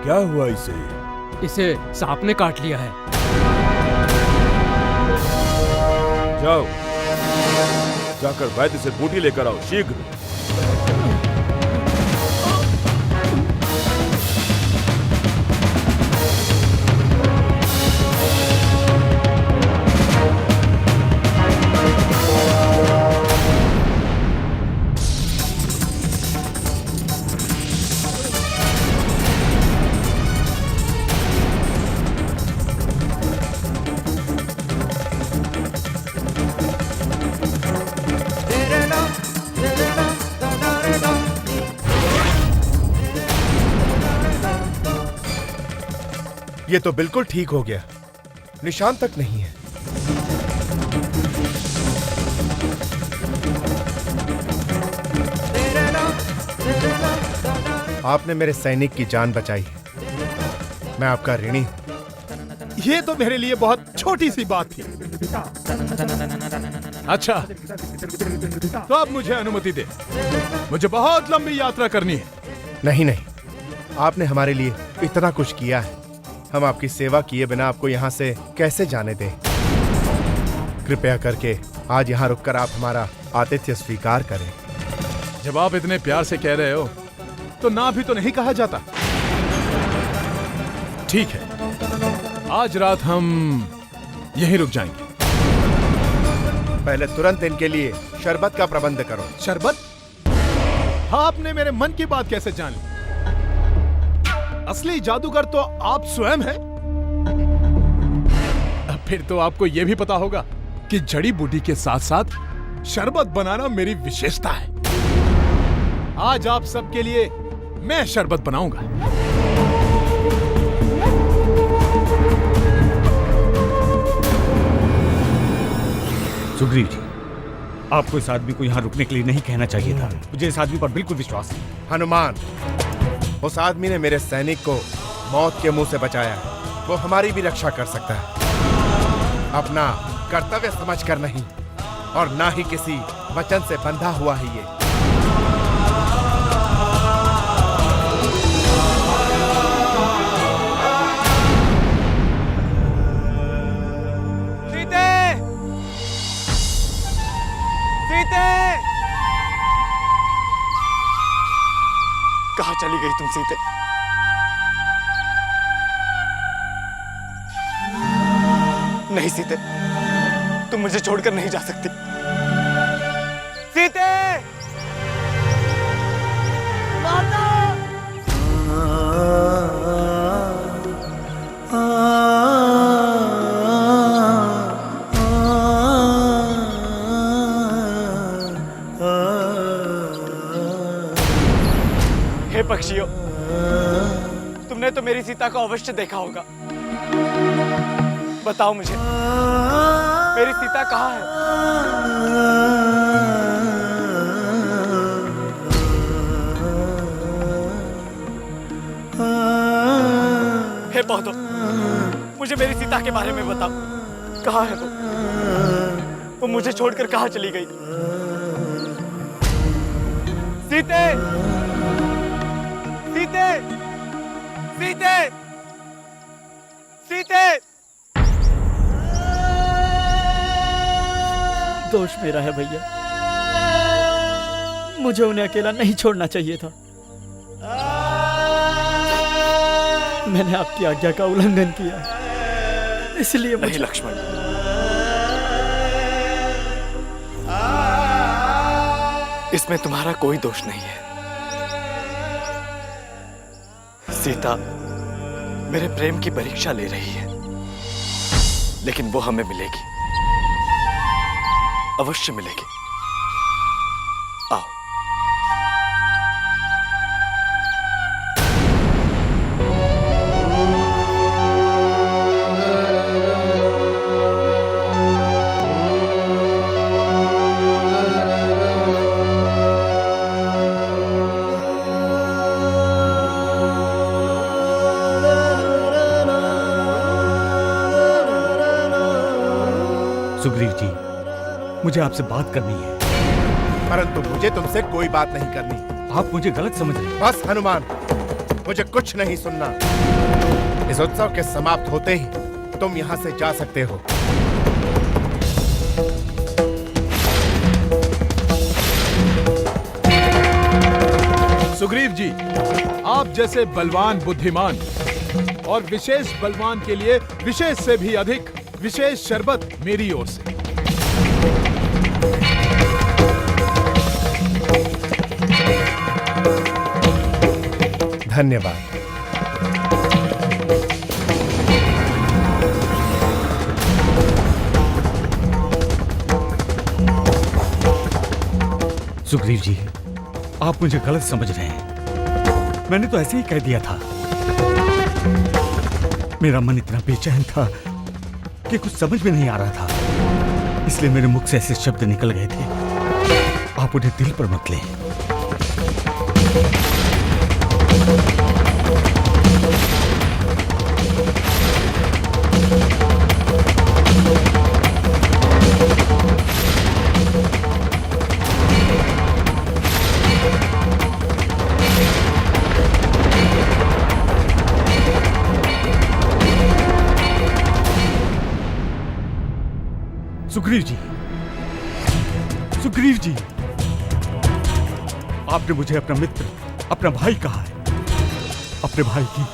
क्या हुआ इसे? इसे सांप ने काट लिया है। जाओ, जाकर वैद्य से बूटी लेकर आओ शीघ्र। ये तो बिल्कुल ठीक हो गया, निशान तक नहीं है। आपने मेरे सैनिक की जान बचाई है, मैं आपका ऋणी हूं। ये तो मेरे लिए बहुत छोटी सी बात थी। अच्छा, तो अब मुझे अनुमति दे, मुझे बहुत लंबी यात्रा करनी है। नहीं नहीं, आपने हमारे लिए इतना कुछ किया है, हम आपकी सेवा किए बिना आपको यहाँ से कैसे जाने दें? कृपया करके आज यहाँ रुककर आप हमारा आतिथ्य स्वीकार करें। जब आप इतने प्यार से कह रहे हो तो ना भी तो नहीं कहा जाता। ठीक है, आज रात हम यहीं रुक जाएंगे। पहले तुरंत इनके लिए शरबत का प्रबंध करो। शरबत? आपने मेरे मन की बात कैसे जान ली? असली जादूगर तो आप स्वयं हैं। अब फिर तो आपको यह भी पता होगा कि जड़ी बूटी के साथ साथ शरबत बनाना मेरी विशेषता है। आज आप सबके लिए मैं शरबत बनाऊंगा। सुग्रीव जी, आपको इस आदमी को यहाँ रुकने के लिए नहीं कहना चाहिए था। मुझे इस आदमी पर बिल्कुल विश्वास है। हनुमान, उस आदमी ने मेरे सैनिक को मौत के मुंह से बचाया है, वो हमारी भी रक्षा कर सकता है। अपना कर्तव्य समझकर नहीं, और ना ही किसी वचन से बंधा हुआ है ये। कहाँ चली गई तुम सीते? नहीं सीते, तुम मुझे छोड़कर नहीं जा सकती। सीते! माता! हे पक्षियों, तुमने तो मेरी सीता को अवश्य देखा होगा। बताओ मुझे, मेरी सीता कहाँ है? हे पौधों, मुझे मेरी सीता के बारे में बताओ। कहाँ है वो मुझे छोड़कर कहाँ चली गई? सीते! सीते! सीते! सीते! दोष मेरा है भैया, मुझे उन्हें अकेला नहीं छोड़ना चाहिए था। मैंने आपकी आज्ञा का उल्लंघन किया, इसलिए नहीं लक्ष्मण, इसमें तुम्हारा कोई दोष नहीं है। सीता मेरे प्रेम की परीक्षा ले रही है, लेकिन वो हमें मिलेगी, अवश्य मिलेगी। आओ। सुग्रीव जी, मुझे आपसे बात करनी है। परंतु मुझे तुमसे कोई बात नहीं करनी। आप मुझे गलत समझ रहे हैं। बस हनुमान, मुझे कुछ नहीं सुनना। इस उत्सव के समाप्त होते ही तुम यहाँ से जा सकते हो। सुग्रीव जी, आप जैसे बलवान, बुद्धिमान और विशेष बलवान के लिए विशेष से भी अधिक विशेष शरबत मेरी ओर से। धन्यवाद। सुग्रीव जी, आप मुझे गलत समझ रहे हैं। मैंने तो ऐसे ही कह दिया था। मेरा मन इतना बेचैन था कि कुछ समझ में नहीं आ रहा था, इसलिए मेरे मुख से ऐसे शब्द निकल गए थे। आप उन्हें दिल पर मत लें। सुग्रीव जी, सुग्रीव जी, आपने मुझे अपना मित्र, अपना भाई कहा है। अपने भाई की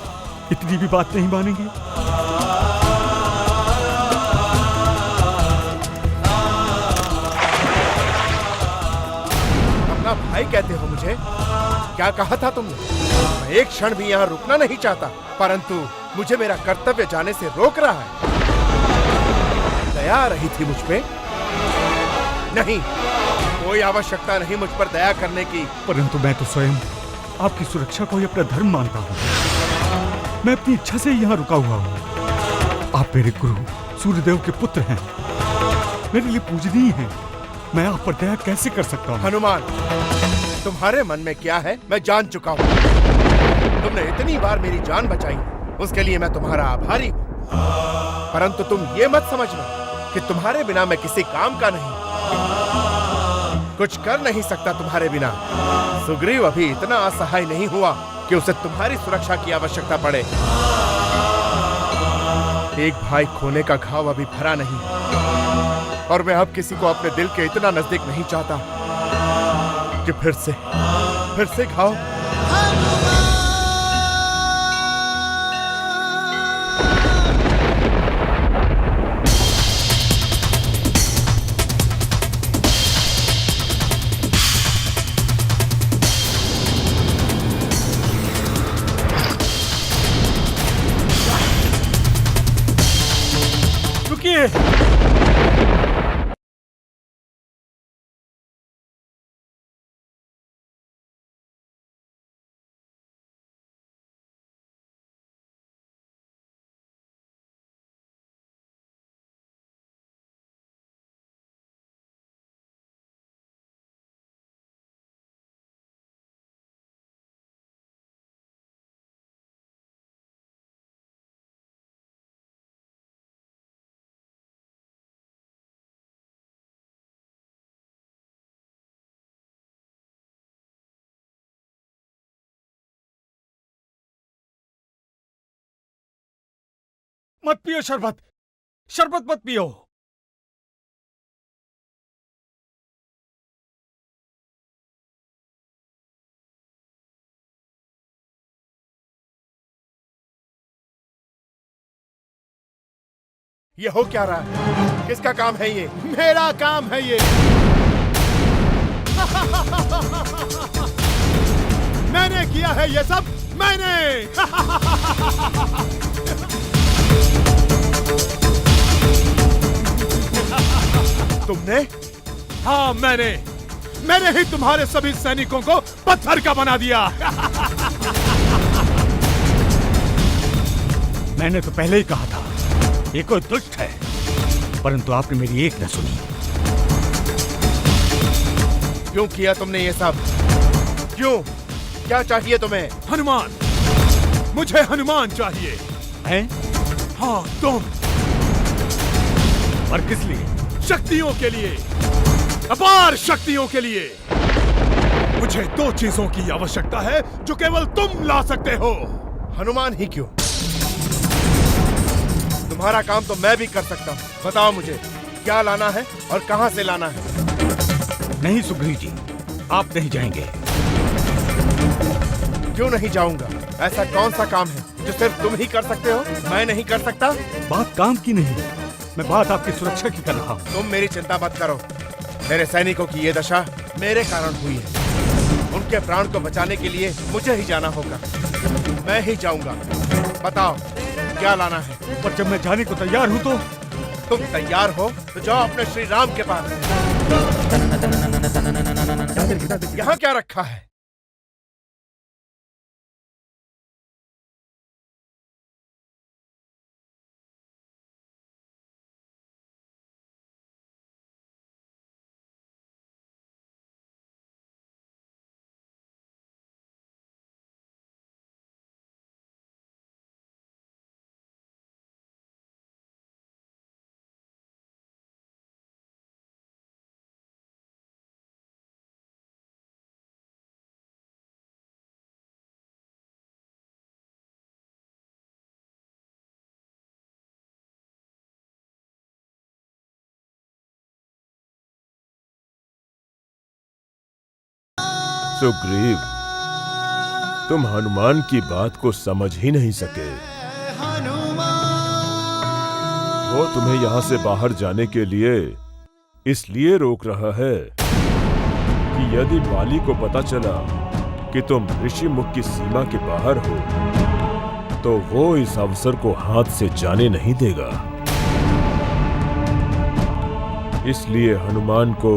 इतनी भी बात नहीं मानेंगे? अपना भाई कहते हो मुझे? क्या कहा था तुमने? मैं एक क्षण भी यहाँ रुकना नहीं चाहता, परंतु मुझे मेरा कर्तव्य जाने से रोक रहा है। दया आ रही थी मुझ पे? नहीं, कोई आवश्यकता नहीं मुझ पर दया करने की। परंतु मैं तो स्वयं आपकी सुरक्षा को ही अपना धर्म मानता हूँ। मैं अपनी इच्छा से ही यहाँ रुका हुआ हूँ। आप मेरे गुरु सूर्यदेव के पुत्र हैं, मेरे लिए पूजनीय हैं। मैं आप पर दया कैसे कर सकता हूँ? हनुमान, तुम्हारे मन में क्या है मैं जान चुका हूँ। तुमने इतनी बार मेरी जान बचाई, उसके लिए मैं तुम्हारा आभारी हूँ। परंतु तुम ये मत समझना कि तुम्हारे बिना मैं किसी काम का नहीं, कुछ कर नहीं सकता तुम्हारे बिना। सुग्रीव अभी इतना असहाय नहीं हुआ कि उसे तुम्हारी सुरक्षा की आवश्यकता पड़े। एक भाई खोने का घाव अभी भरा नहीं, और मैं अब किसी को अपने दिल के इतना नजदीक नहीं चाहता कि फिर से घाव। मत पियो शरबत, शरबत मत पियो। ये हो क्या रहा है? किसका काम है ये? मेरा काम है ये। मैंने किया है ये सब, मैंने। तुमने? हाँ, मैंने ही तुम्हारे सभी सैनिकों को पत्थर का बना दिया। मैंने तो पहले ही कहा था, ये कोई दुष्ट है, परंतु आपने मेरी एक न सुनी। क्यों किया तुमने ये सब? क्यों? क्या चाहिए तुम्हें? हनुमान, मुझे हनुमान चाहिए। हैं? हाँ, तुम। और किस लिए? शक्तियों के लिए, अपार शक्तियों के लिए। मुझे 2 चीजों की आवश्यकता है जो केवल तुम ला सकते हो। हनुमान ही क्यों, तुम्हारा काम तो मैं भी कर सकता हूँ। बताओ मुझे क्या लाना है और कहां से लाना है। नहीं सुग्रीव जी, आप नहीं जाएंगे। क्यों नहीं जाऊंगा? ऐसा कौन सा काम है जो सिर्फ तुम ही कर सकते हो, मैं नहीं कर सकता? बात काम की नहीं, मैं बात आपकी सुरक्षा की कर रहा हूँ। तुम मेरी चिंता मत करो। मेरे सैनिकों की ये दशा मेरे कारण हुई है। उनके प्राण को बचाने के लिए मुझे ही जाना होगा। मैं ही जाऊंगा। बताओ क्या लाना है। पर जब मैं जाने को तैयार हूँ तो तुम तैयार हो तो जाओ अपने श्री राम के पास। यहाँ क्या रखा है? सुग्रीव, तुम हनुमान की बात को समझ ही नहीं सके। वो तुम्हें यहां से बाहर जाने के लिए इसलिए रोक रहा है कि यदि बाली को पता चला कि तुम ऋषि मुख की सीमा के बाहर हो तो वो इस अवसर को हाथ से जाने नहीं देगा। इसलिए हनुमान को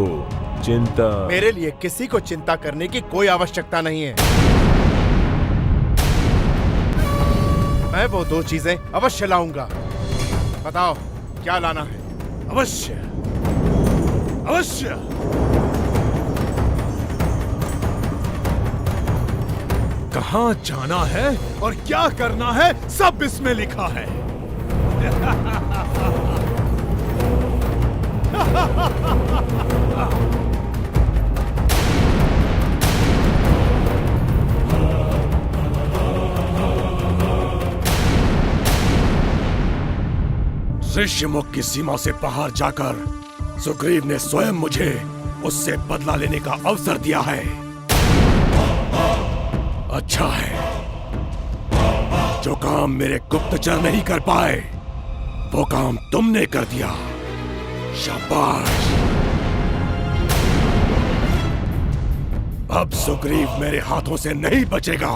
चिंता। मेरे लिए किसी को चिंता करने की कोई आवश्यकता नहीं है। मैं वो 2 चीजें अवश्य लाऊंगा। बताओ क्या लाना है। अवश्य अवश्य। कहां जाना है और क्या करना है सब इसमें लिखा है। ऋषिमुख की सीमा से बाहर जाकर सुग्रीव ने स्वयं मुझे उससे बदला लेने का अवसर दिया है। अच्छा है, जो काम मेरे गुप्तचर नहीं कर पाए वो काम तुमने कर दिया। शाबाश। अब सुग्रीव मेरे हाथों से नहीं बचेगा।